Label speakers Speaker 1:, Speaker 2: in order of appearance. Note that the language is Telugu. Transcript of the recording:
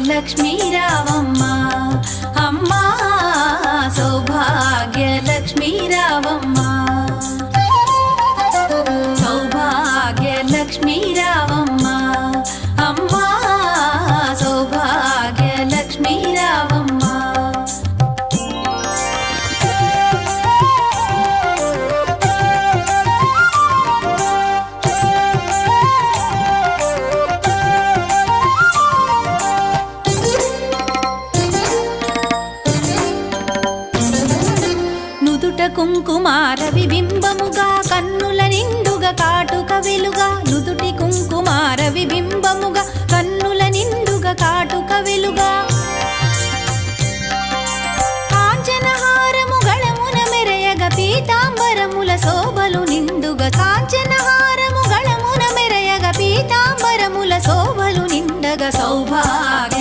Speaker 1: లక్ష్మీ రావమ్మ అమ్మ సౌభాగ్య లక్ష్మీ రావమ్మ సౌభాగ్య లక్ష్మీ రావమ్మ అమ్మ సౌభాగ్య లక్ష్మీ రావమ్మ కుంకుమార విబింబముగా కన్నుల నిండుగా కాటుక వెలుగా నుదుటి కుంకుమార విబింబముగా కన్నుల నిండుగా కాటుక వెలుగా కాంచనహారము గళమున మెరయగ పీతాంబరముల శోభలు నిండుగా కాంచనహారము గళమున మెరయగ పీతాంబరముల శోభలు నిండగా సౌభాగ్య